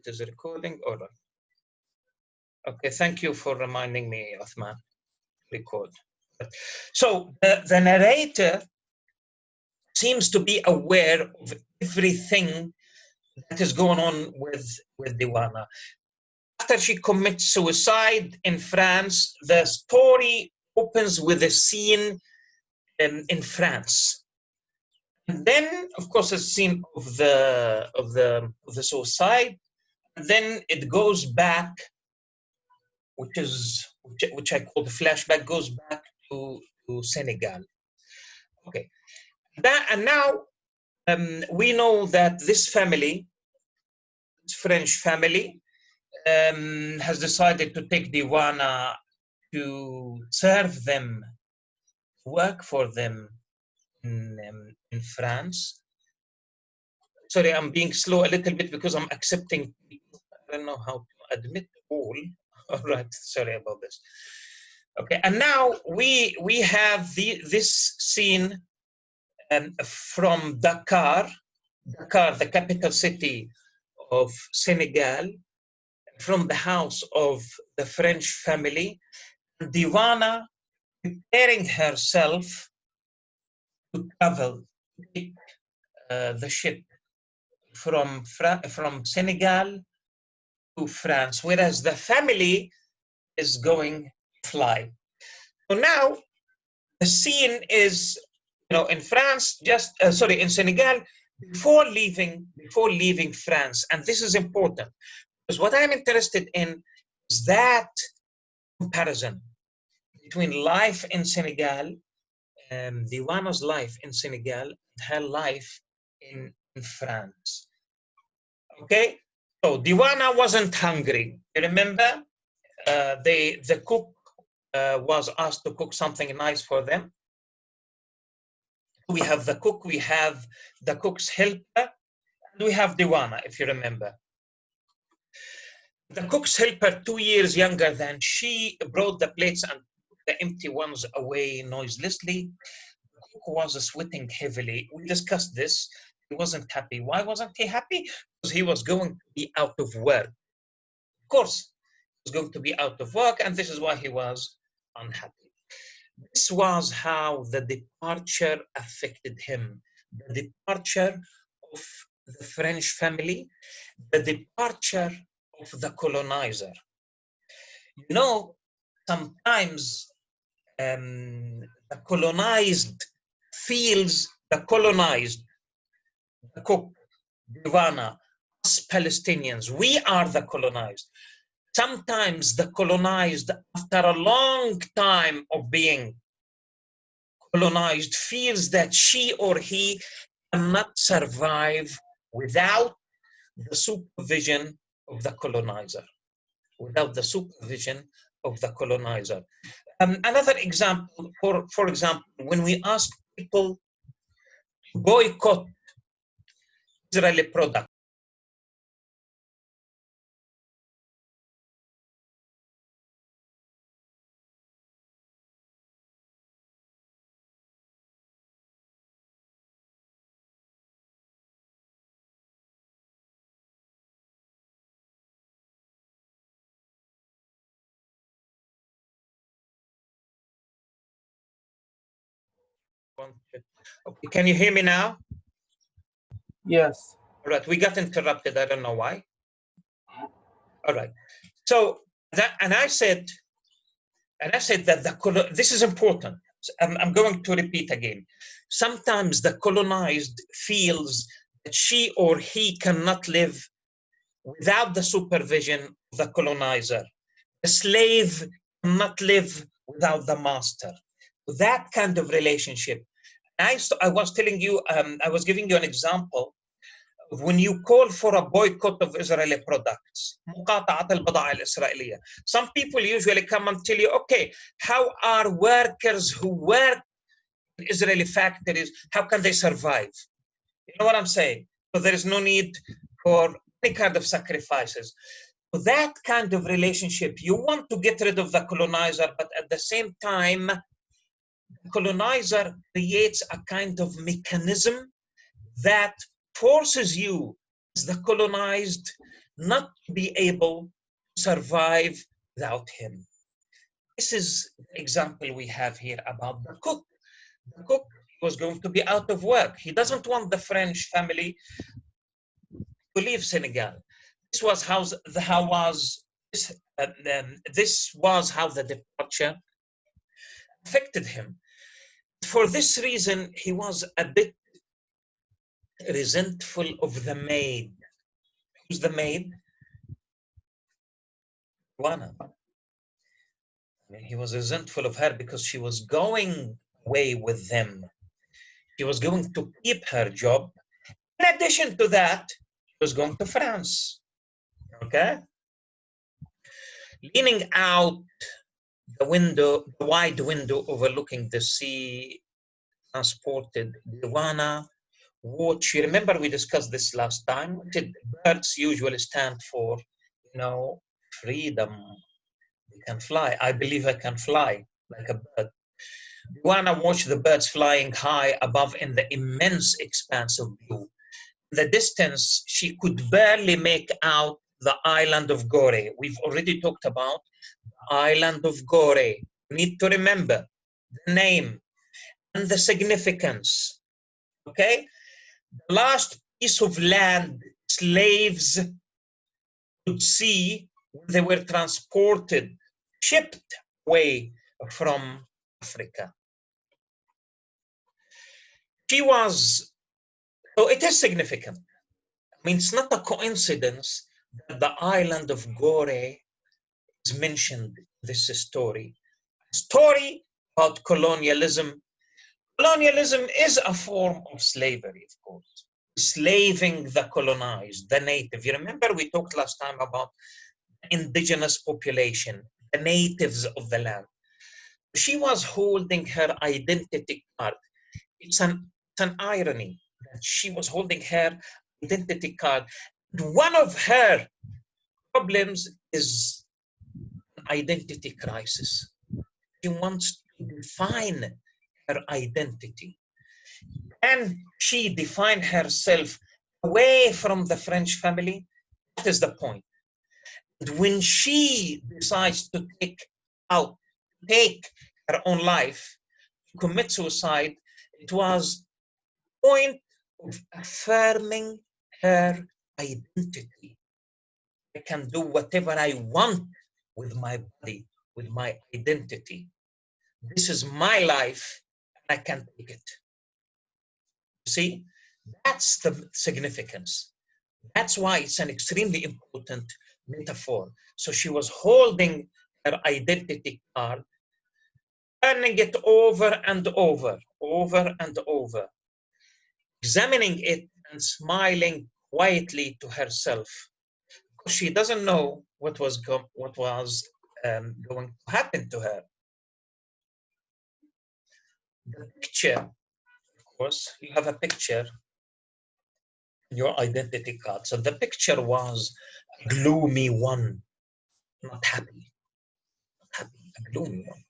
it is recording. All right. Okay, thank you for reminding me, Othman. Record. So the narrator seems to be aware of everything that is going on with Diwana. After she commits suicide in France, the story opens with a scene in France. And then, of course, a scene of the suicide. And then it goes back, which I call the flashback, goes back to Senegal. Okay, and now we know that this family, this French family, has decided to take Diwana to serve them, work for them in France. Sorry, I'm being slow a little bit because I'm accepting people. I don't know how to admit all. All right, sorry about this. Okay, and now we have this scene from Dakar, the capital city of Senegal, from the house of the French family, Diwana preparing herself to travel, take the ship from Senegal to France, whereas the family is going to fly. So now the scene is, in France, in Senegal, before leaving France, and this is important because what I'm interested in is that comparison between life in Senegal, Diwana's life in Senegal, and her life in France. Okay, so Diwana wasn't hungry. You remember, the cook was asked to cook something nice for them. We have the cook, we have the cook's helper, and we have Diwana, if you remember. The cook's helper, 2 years younger than she, brought the plates and put the empty ones away noiselessly. The cook was sweating heavily. We discussed this. He wasn't happy. Why wasn't he happy? Because he was going to be out of work. Of course, he was going to be out of work, and this is why he was unhappy. This was how the departure affected him. The departure of the French family, the departure of the colonizer. Sometimes the colonized feels the colonized, the cook, Diwana, us Palestinians, we are the colonized. Sometimes the colonized, after a long time of being colonized, feels that she or he cannot survive without the supervision of the colonizer. Without the supervision of the colonizer. Another example, for example, when we ask people to boycott Israeli products, okay, can you hear me now? Yes. All right, we got interrupted. I don't know why. All right. So I said that this is important. I'm going to repeat again. Sometimes the colonized feels that she or he cannot live without the supervision of the colonizer. The slave cannot live without the master. That kind of relationship. I was telling you, I was giving you an example of when you call for a boycott of Israeli products. Some people usually come and tell you, okay, how are workers who work in Israeli factories, how can they survive? You know what I'm saying? So there is no need for any kind of sacrifices. That kind of relationship, you want to get rid of the colonizer, but at the same time, the colonizer creates a kind of mechanism that forces you, as the colonized, not to be able to survive without him. This is the example we have here about the cook. The cook was going to be out of work. He doesn't want the French family to leave Senegal. This was how the departure affected him. For this reason, he was a bit resentful of the maid. Who's the maid? Juana. He was resentful of her because she was going away with them. She was going to keep her job. In addition to that, she was going to France. Okay? Leaning out the window, the wide window overlooking the sea, transported Juana. Watch. You remember we discussed this last time. Birds usually stand for, freedom. They can fly. I believe I can fly like a bird. Juana watched the birds flying high above in the immense expanse of blue. In the distance, she could barely make out the island of Gore. We've already talked about the island of Gore. You need to remember the name and the significance. Okay? The last piece of land slaves could see when they were transported, shipped away from Africa. So it is significant. I mean, it's not a coincidence that the island of Gore is mentioned in this story. A story about colonialism. Colonialism is a form of slavery, of course. Slaving the colonized, the native. You remember we talked last time about the indigenous population, the natives of the land. She was holding her identity card. It's an irony that she was holding her identity card. One of her problems is an identity crisis. She wants to define her identity. And she defined herself away from the French family. That is the point. And when she decides to take her own life, to commit suicide, it was a point of affirming her identity. I can do whatever I want with my body, with my identity. This is my life, and I can take it. See, that's the significance. That's why it's an extremely important metaphor. So she was holding her identity card, turning it over and over and over, examining it and smiling quietly to herself. Because she doesn't know what was going to happen to her. The picture, of course, you have a picture in your identity card. So the picture was a gloomy one, not happy, a gloomy one.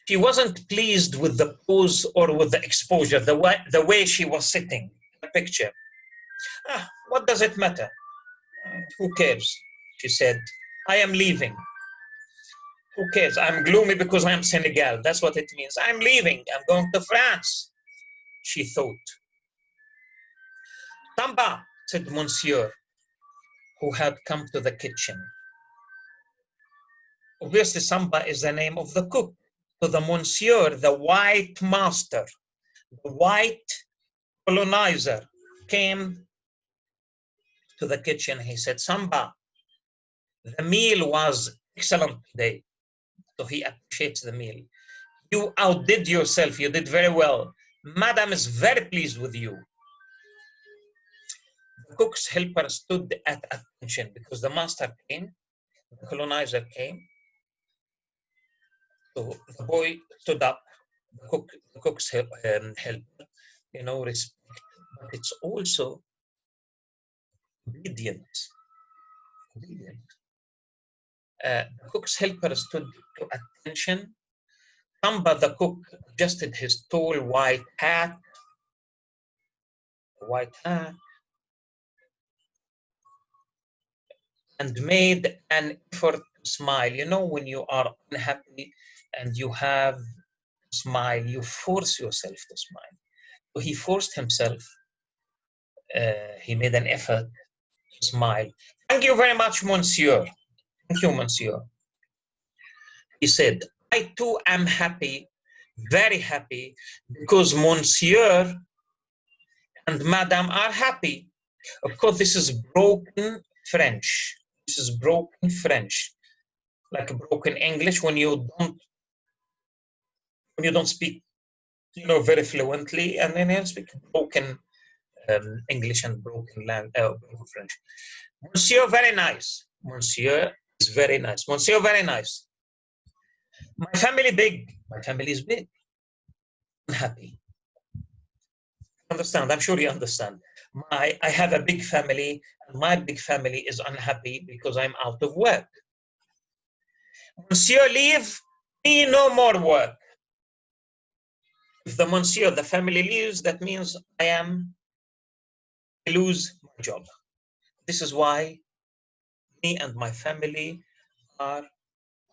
She wasn't pleased with the pose or with the exposure, the way she was sitting in the picture. What does it matter? Who cares? She said, I am leaving. Who cares? I'm gloomy because I'm Senegal. That's what it means. I'm leaving. I'm going to France, she thought. Samba, said Monsieur, who had come to the kitchen. Obviously, Samba is the name of the cook. So the Monsieur, the white master, the white colonizer, came to the kitchen. He said, Samba, the meal was excellent today. So he appreciates the meal. You outdid yourself. You did very well. Madam is very pleased with you. The cook's helper stood at attention because the master came, the colonizer came. So the boy stood up, the cook's helper, respect, but it's also obedience. The cook's helper stood to attention. Samba, the cook, adjusted his tall white hat. and made an effort to smile. You know, when you are unhappy and you have to smile, you force yourself to smile. So he forced himself. He made an effort to smile. Thank you very much, Monsieur. Thank you, Monsieur. He said, I too am happy, very happy, because Monsieur and Madame are happy. Of course, this is broken French. This is broken French, like broken English when you don't speak, very fluently, and then you speak broken English and broken broken French. Monsieur, very nice. Monsieur is very nice. Monsieur, very nice. My family big. My family is big. Unhappy. Understand? I'm sure you understand. I have a big family, and my big family is unhappy because I'm out of work. Monsieur, leave me no more work. If the monsieur, the family leaves, that means I lose my job. This is why me and my family are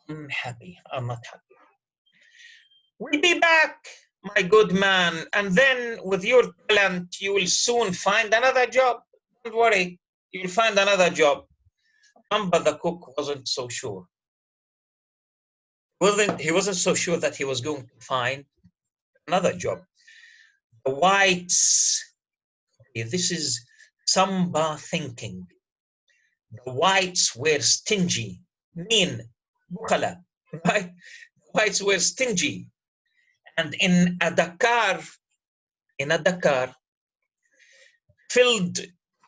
unhappy. I'm not happy. We'll be back, my good man, and then with your talent, you will soon find another job. Don't worry, you'll find another job. Amba the cook wasn't so sure. He wasn't so sure that he was going to find another job. The whites, this is Samba thinking. The whites were stingy, mean, bukhala, right? The whites were stingy. And in a Dakar, filled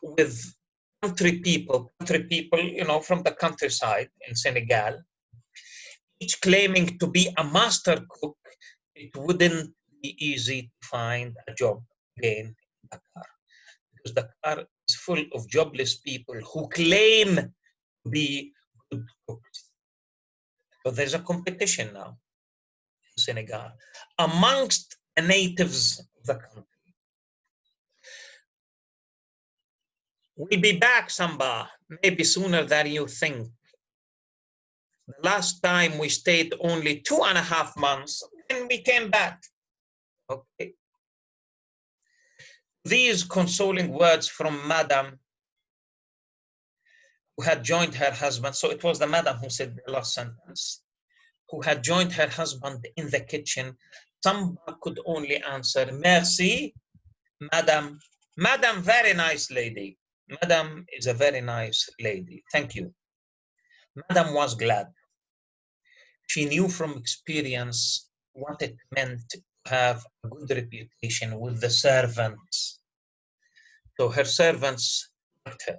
with country people, from the countryside in Senegal, each claiming to be a master cook, it wouldn't be easy to find a job again in Dakar. Because Dakar is full of jobless people who claim to be good cooks. So there's a competition now in Senegal amongst the natives of the country. We'll be back, Samba, maybe sooner than you think. The last time we stayed only 2.5 months, and we came back. Okay. These consoling words from Madame, who had joined her husband. So it was the Madame who said the last sentence, who had joined her husband in the kitchen. Samba could only answer, merci, Madame. Madame, very nice lady. Madame is a very nice lady. Thank you. Madame was glad. She knew from experience what it meant to have a good reputation with the servants. So her servants liked her.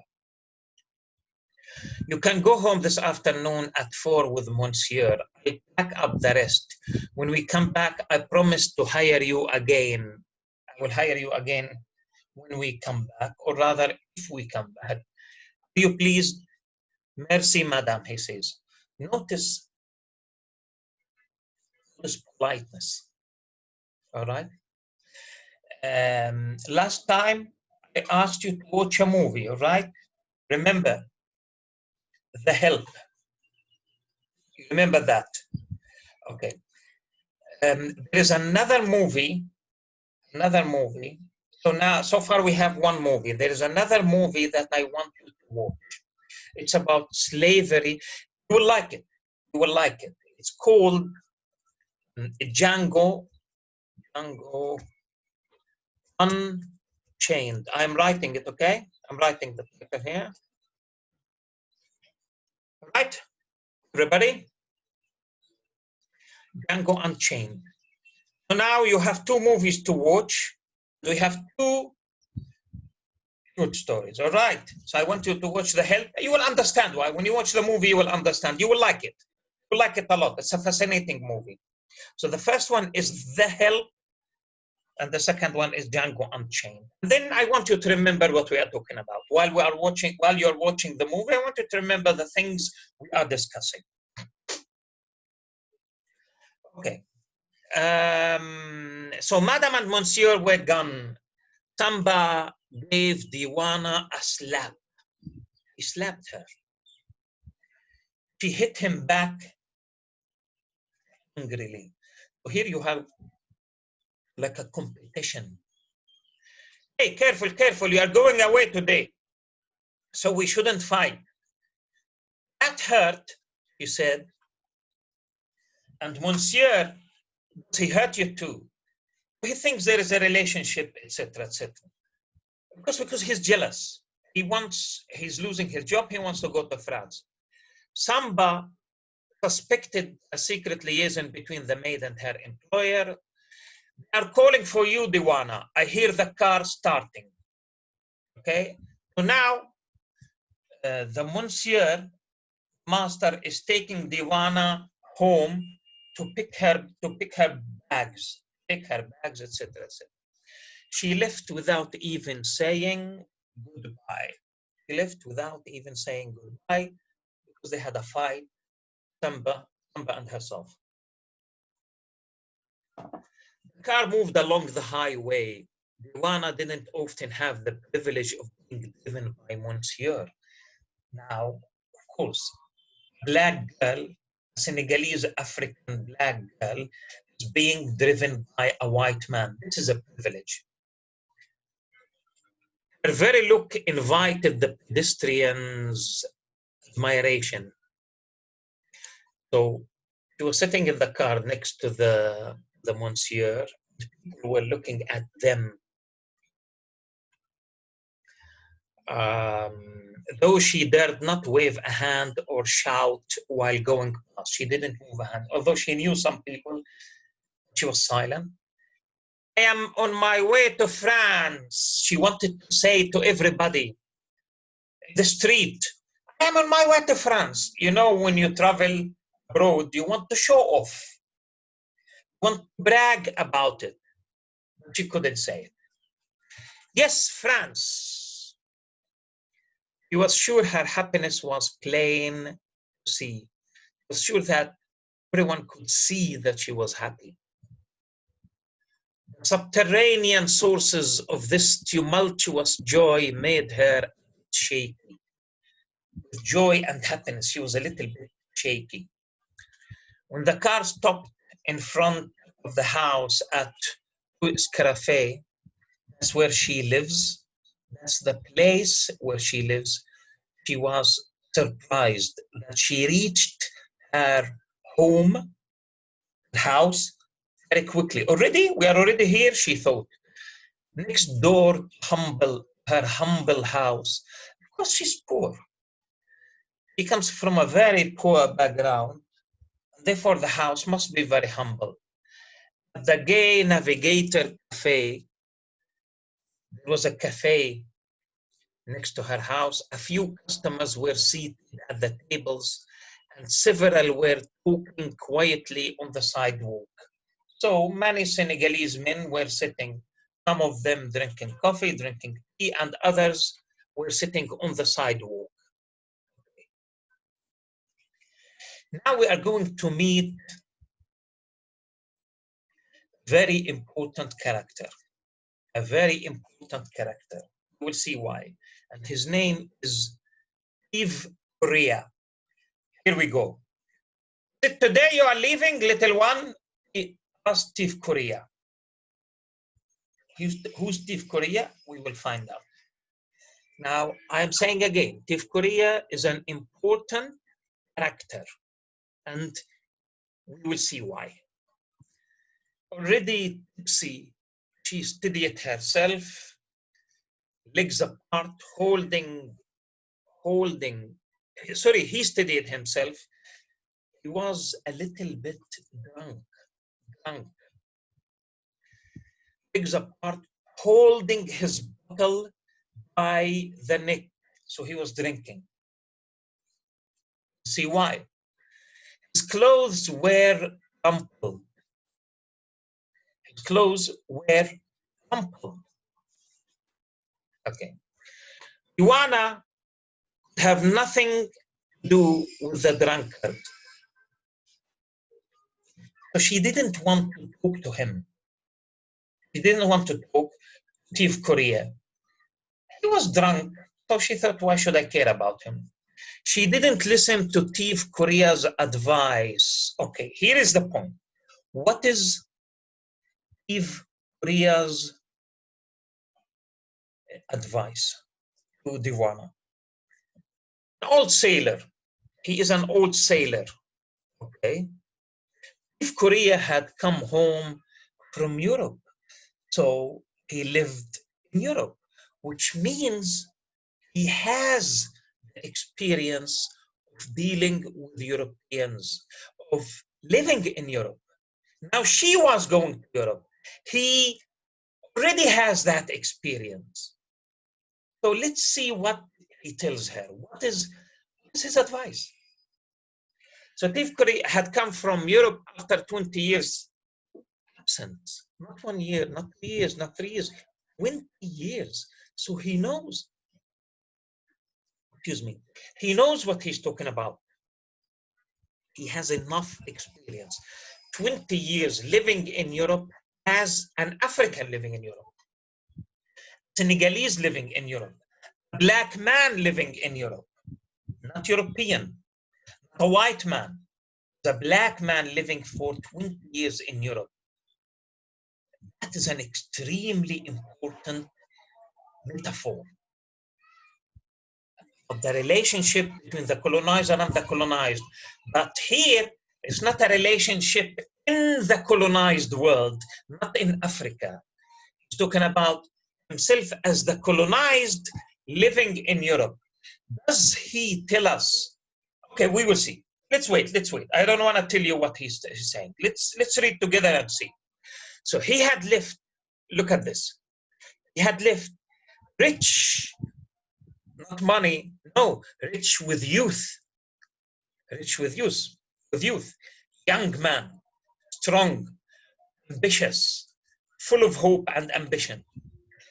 You can go home this afternoon at 4 with Monsieur. I'll pack up the rest. When we come back, I promise to hire you again. I will hire you again when we come back, or rather, if we come back. Are you pleased? Merci, madame, he says. Notice politeness. All right. Last time I asked you to watch a movie. All right. Remember The Help. You remember that? Okay. There's another movie. So far we have one movie. There is another movie that I want you to watch. It's about slavery. You will like it. You will like it. It's called Django Unchained. I'm writing it, okay? I'm writing the paper here. Right, everybody? Django Unchained. So now you have 2 movies to watch. We have 2 good stories, all right? So I want you to watch The Help. You will understand why. When you watch the movie, you will understand. You will like it. You will like it a lot. It's a fascinating movie. So the first one is The Help, and the second one is Django Unchained. Then I want you to remember what we are talking about. While you're watching the movie, I want you to remember the things we are discussing. Okay. So Madame and Monsieur were gone. Samba gave Diwana a slap. He slapped her. she hit him back angrily. So here you have like a competition. Hey, careful, careful, you are going away today, so we shouldn't fight. That hurt, he said. And Monsieur, he hurt you too. He thinks there is a relationship, etc., etc. Because he's jealous. He's losing his job, he wants to go to France. Samba suspected a secret liaison between the maid and her employer. They are calling for you, Diwana. I hear the car starting. Okay, so now the Monsieur master is taking Diwana home to pick her bags, etc., etc. She left without even saying goodbye. She left without even saying goodbye because they had a fight, Samba and herself. The car moved along the highway. Diwana didn't often have the privilege of being driven by Monsieur. Now, of course, black girl, Senegalese African black girl, is being driven by a white man. This is a privilege. Her very look invited the pedestrians' admiration. So she was sitting in the car next to the Monsieur. People were looking at them. Though she dared not wave a hand or shout while going past, she didn't move a hand. Although she knew some people, she was silent. I am on my way to France, she wanted to say to everybody in the street. I am on my way to France. You know, when you travel abroad, you want to show off, you want to brag about it. But she couldn't say it. Yes, France. She was sure her happiness was plain to see. She was sure that everyone could see that she was happy. The subterranean sources of this tumultuous joy made her shaky. With joy and happiness, she was a little bit shaky. When the car stopped in front of the house at Cafe, that's where she lives. That's the place where she lives. She was surprised that she reached her house very quickly. We are already here, she thought. Next door, her humble house. Because she's poor. She comes from a very poor background. Therefore, the house must be very humble. At the Gay Navigator Cafe, there was a cafe next to her house. A few customers were seated at the tables, and several were talking quietly on the sidewalk. So many Senegalese men were sitting, some of them drinking coffee, drinking tea, and others were sitting on the sidewalk. Now we are going to meet a very important character. We'll see why. And his name is Steve Correa. Here we go. Today you are leaving, little one? Asked Steve Correa. Who's Steve Correa? We will find out. Now, I'm saying again, Steve Correa is an important character, and we will see why. Already tipsy, she steadied herself, legs apart, he steadied himself. He was a little bit drunk. Legs apart, holding his bottle by the neck. So he was drinking. See why? His clothes were crumpled. Okay. Diwana have nothing to do with the drunkard. So she didn't want to talk to him. She didn't want to talk to Steve Correa. He was drunk, so she thought, why should I care about him? She didn't listen to Steve Korea's advice. Okay, here is the point. What is Steve Korea's advice to Diwana? An old sailor. He is an old sailor. Okay. Steve Korea had come home from Europe. So he lived in Europe, which means he has the experience of dealing with Europeans, of living in Europe. Now she was going to Europe. He already has that experience. So let's see what he tells her. What is his advice? So Steve Korea had come from Europe after 20 years absence. Not 1 year, not 2 years, not 3 years, 20 years. So he knows, excuse me, he knows what he's talking about. He has enough experience. 20 years living in Europe as an African living in Europe, Senegalese living in Europe, a black man living in Europe, not European, a white man, the black man living for 20 years in Europe. That is an extremely important metaphor of the relationship between the colonizer and the colonized. But here, it's not a relationship in the colonized world, not in Africa. He's talking about himself as the colonized living in Europe. Does he tell us? Okay, we will see. Let's wait. I don't want to tell you what he's saying. Let's read together and see. So he had lived, look at this. He had lived rich, not money, no, rich with youth. Rich with youth. Young man, strong, ambitious, full of hope and ambition.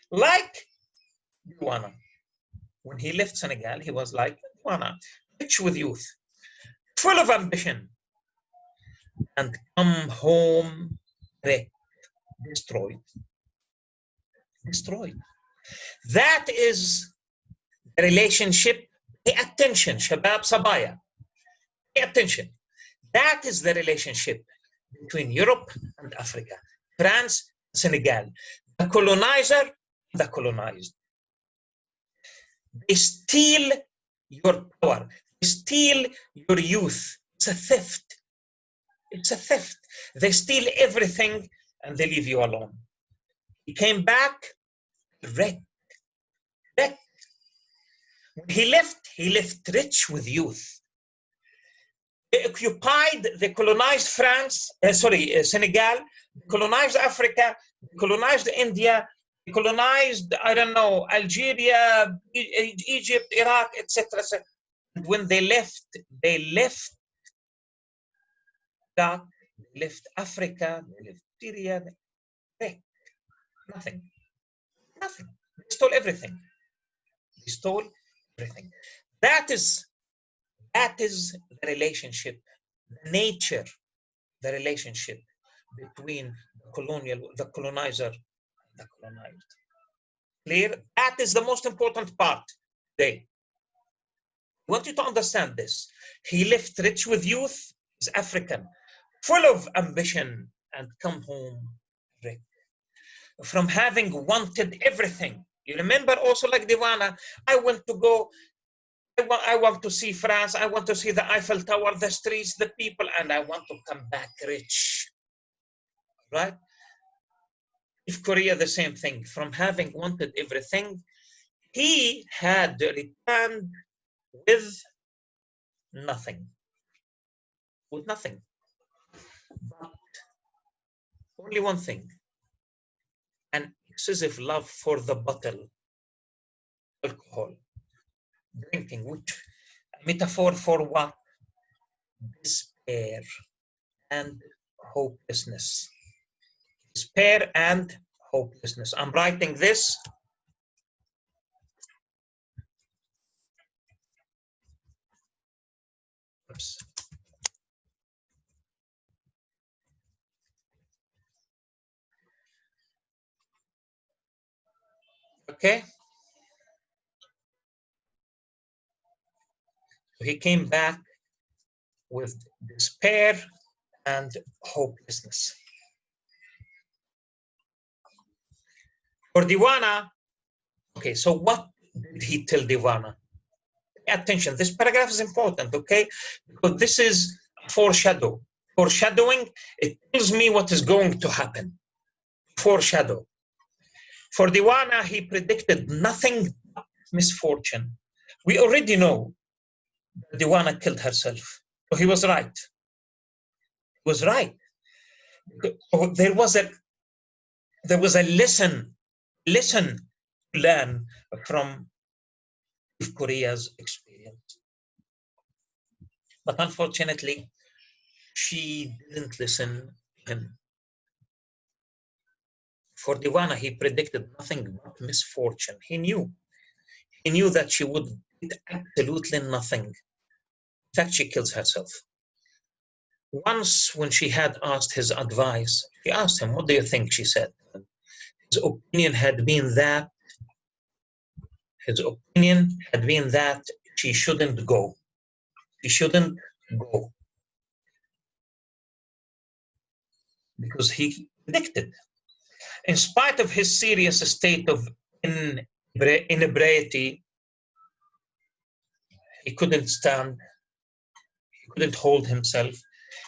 Like Diwana. When he left Senegal, he was like Diwana, rich with youth, full of ambition, and come home wrecked, destroyed. Destroyed. That is the relationship. Pay attention, Shabab Sabaya. Pay attention. That is the relationship between Europe and Africa, France, Senegal, the colonizer, the colonized. They steal your power, they steal your youth. It's a theft. It's a theft. They steal everything and they leave you alone. He came back wrecked. Wrecked. When he left rich with youth. They occupied, they colonized France, Senegal, colonized Africa, colonized India, colonized, I don't know, Algeria, Egypt, Iraq, etc. And when they left Iraq, they left Africa, they left Syria, nothing. Nothing. They stole everything. They stole everything. That is the relationship, the nature, the relationship between the colonizer, and the colonized. Clear? That is the most important part today. I want you to understand this. He left rich with youth, is African, full of ambition, and come home rich. From having wanted everything. You remember also like Diwana, I want to go, I want to see France, I want to see the Eiffel Tower, the streets, the people, and I want to come back rich. Right? If Korea, the same thing. From having wanted everything, he had returned with nothing. With nothing. But only one thing. An excessive love for the bottle, alcohol, drinking, which a metaphor for what? Despair and hopelessness. Despair and hopelessness. I'm writing this. Oops. Okay. He came back with despair and hopelessness. For Diwana, okay, so what did he tell Diwana? Pay attention, this paragraph is important, okay? Because this is foreshadow. Foreshadowing, it tells me what is going to happen. Foreshadow. For Diwana, he predicted nothing but misfortune. We already know that Diwana killed herself. So he was right. He was right. There was a lesson to learn from Korea's experience. But unfortunately, she didn't listen to him. For Diwana, he predicted nothing but misfortune. He knew that she would get absolutely nothing. In fact, she kills herself. Once, when she had asked his advice, she asked him, "What do you think?" She said. His opinion had been that she shouldn't go. She shouldn't go. Because he predicted. In spite of his serious state of inebriety, he couldn't stand, he couldn't hold himself.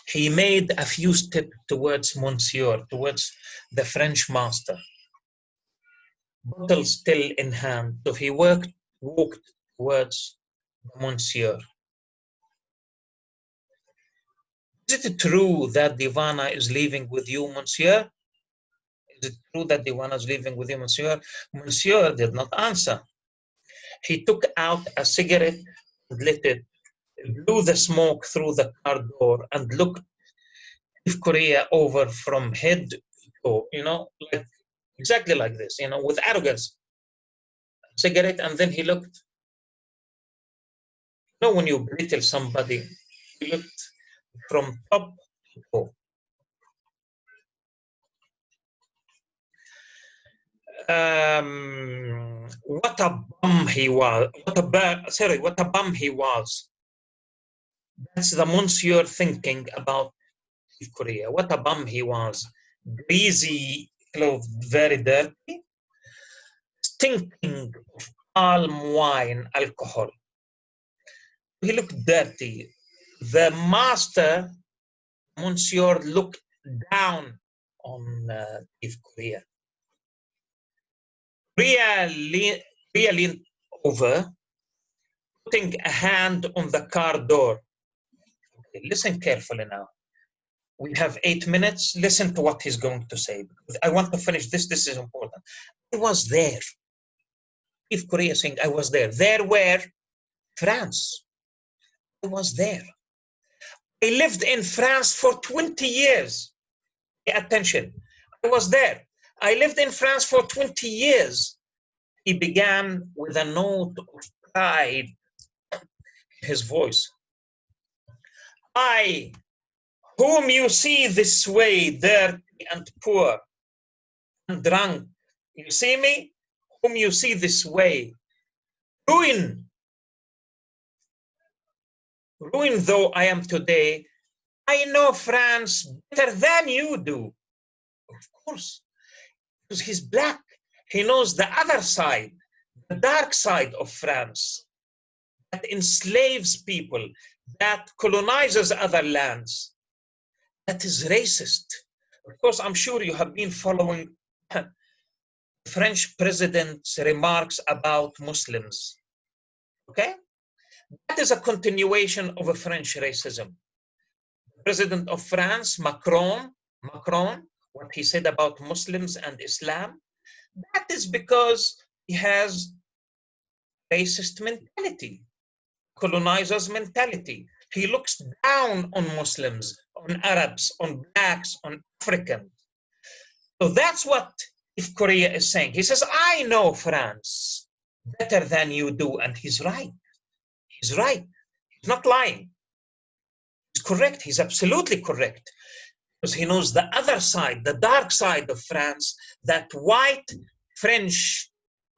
He made a few steps towards Monsieur, towards the French master, bottle still in hand. So he walked towards Monsieur. Is it true that Diwana is leaving with you, Monsieur? Is it true that Diwana is leaving with you, Monsieur? Monsieur did not answer. He took out a cigarette and lit it, blew the smoke through the car door, and looked Korea over from head to toe, like exactly like this, with arrogance. Cigarette, and then he looked. When you belittle somebody, he looked from top to toe. What a bum he was. What a bum he was. That's the Monsieur thinking about Korea. What a bum he was. Greasy, clothed, very dirty, stinking of palm wine, alcohol. He looked dirty. The master, Monsieur, looked down on Korea. Korea leaned over, putting a hand on the car door. Okay, listen carefully now. We have 8 minutes. Listen to what he's going to say. I want to finish this. This is important. I was there. If Korea saying I was there. There were France. I was there. I lived in France for 20 years. Pay attention. I was there. I lived in France for 20 years. He began with a note of pride in his voice. I, whom you see this way, dirty and poor and drunk, you see me? Whom you see this way, ruined though I am today, I know France better than you do. Of course, because he's black. He knows the other side, the dark side of France, that enslaves people, that colonizes other lands, that is racist. Of course, I'm sure you have been following the French president's remarks about Muslims, okay? That is a continuation of a French racism. The President of France, Macron, what he said about Muslims and Islam, that is because he has racist mentality, colonizer's mentality. He looks down on Muslims, on Arabs, on blacks, on Africans. So that's what Korea is saying. He says, I know France better than you do, and he's right. He's right. He's not lying. He's correct. He's absolutely correct. Because he knows the other side, the dark side of France, that white French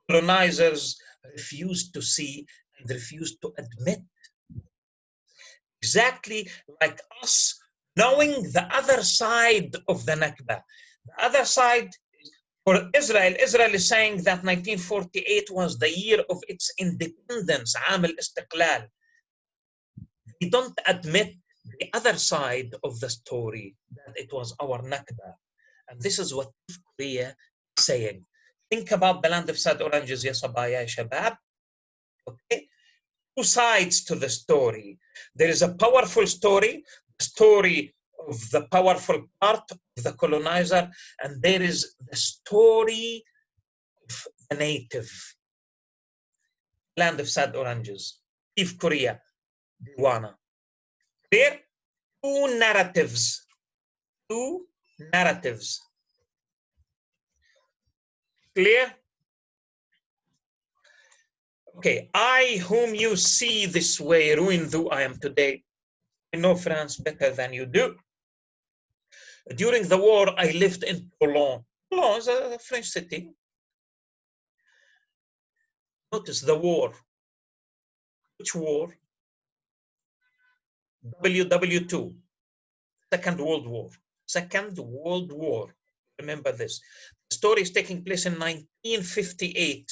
colonizers refused to see and refused to admit. exactly like us knowing the other side of the Nakba. The other side for Israel, Israel is saying that 1948 was the year of its independence, عام الاستقلال. We don't admit the other side of the story, that it was our Nakba. And this is what Korea is saying. Think about the land of sad oranges, ya sabaya, ya shabab. Okay? Two sides to the story. There is a powerful story, the story of the powerful part of the colonizer, and there is the story of the native. Land of sad oranges, East Korea, Diwana. There, two narratives. Two narratives. Clear? Okay, I whom you see this way, ruined though I am today, I know France better than you do. During the war, I lived in Toulon. Toulon is a French city. Notice the war. Which war? WW2, Second World War. Second World War. Remember this. The story is taking place in 1958.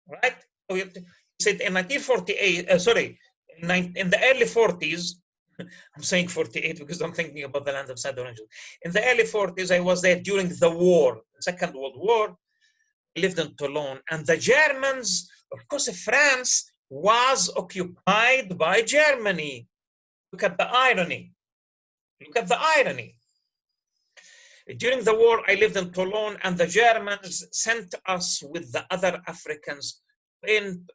Right? So you said in 1948, sorry, in the early 40s, I'm saying 48 because I'm thinking about the land of sad oranges. In the early 40s, I was there during the war, Second World War. I lived in Toulon. And the Germans, of course, France was occupied by Germany. Look at the irony. Look at the irony. During the war, I lived in Toulon, and the Germans sent us with the other Africans in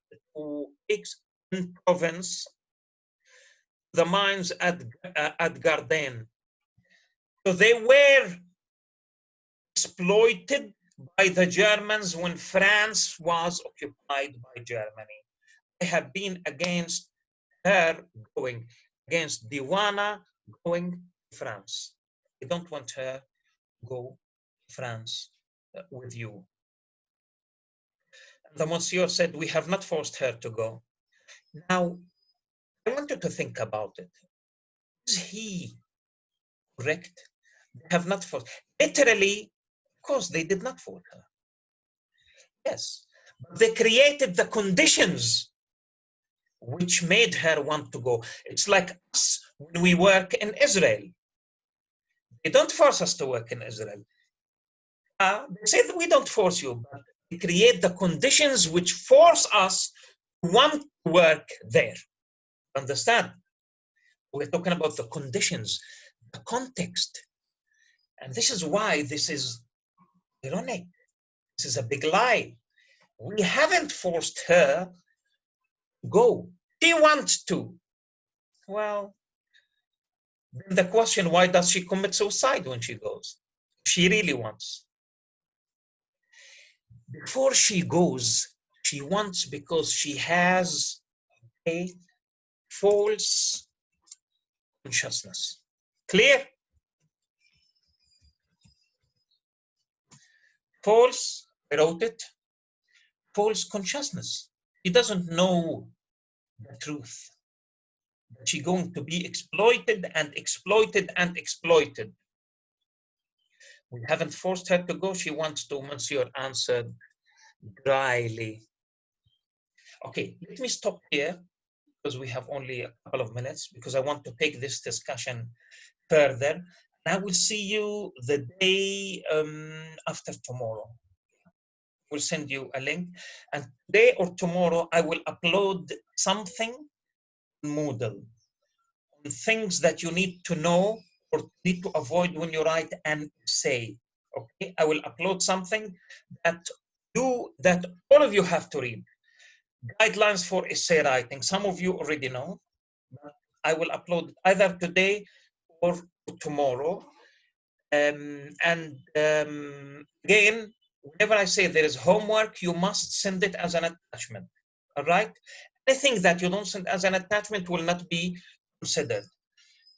province, the mines at Garden. So they were exploited by the Germans when France was occupied by Germany. I have been against her going, against Diwana going to France. I don't want her to go to France with you. The Monsieur said, we have not forced her to go. Now, I want you to think about it. Is he correct? They have not forced. Literally, of course, they did not force her. Yes, but they created the conditions which made her want to go. It's like us when we work in Israel. They don't force us to work in Israel. They say that we don't force you, but they create the conditions which force us to want to work there. Understand? We're talking about the conditions, the context. And this is why this is ironic. This is a big lie. We haven't forced her to go. She wants to. Well, then the question, why does she commit suicide when she goes? She really wants. Before she goes, she wants because she has a false consciousness. Clear? False, I wrote it, false consciousness. She doesn't know the truth. That she's going to be exploited and exploited and exploited. We haven't forced her to go. She wants to, Monsieur answered dryly. Okay, let me stop here because we have only a couple of minutes because I want to take this discussion further. And I will see you the day after tomorrow. We'll send you a link. And today or tomorrow, I will upload something on Moodle on things that you need to know or need to avoid when you write an essay. Okay, I will upload something that all of you have to read. Guidelines for essay writing. Some of you already know. But I will upload either today or tomorrow. Again, whenever I say there is homework, you must send it as an attachment. All right? Anything that you don't send as an attachment will not be considered.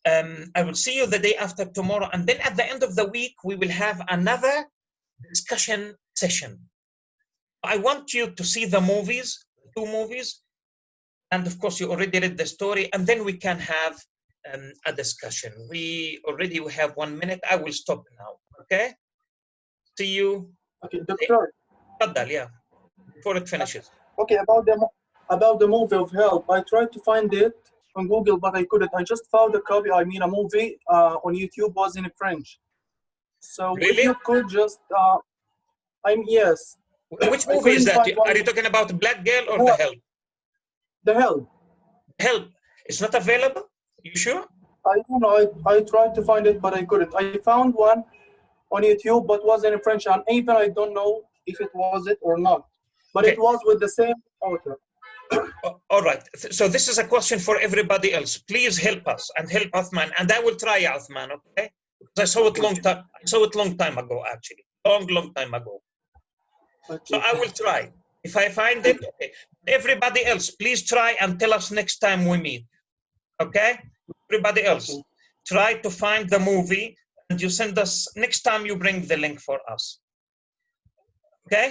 I will see you the day after tomorrow. And then at the end of the week, we will have another discussion session. I want you to see the movies, 2 movies. And of course, you already read the story, and then we can have a discussion. We already have 1 minute. I will stop now. Okay. See you. Okay, Doctor. Taddal, yeah. Before it finishes. Okay, about the movie of Help. I tried to find it on Google, but I couldn't. I just found a copy. I mean, a movie on YouTube was in French. So if Really? you could just, yes. Which I movie is couldn't that? find one. Are you talking about Black Girl or No, The Help? The Help. Help. It's not available? You sure? I don't know. I tried to find it, but I couldn't. I found one on YouTube, but was in French, and even I don't know if it was it or not. But Okay. it was with the same author. All right. So this is a question for everybody else. Please help us and help Uthman, and I will try Uthman. Okay? Because I saw it long time. I saw it long time ago, actually. Long time ago. Okay. So I will try. If I find it, okay. Everybody else, please try and tell us next time we meet. Okay? Everybody else, Okay. try to find the movie and you send us next time you bring the link for us. Okay?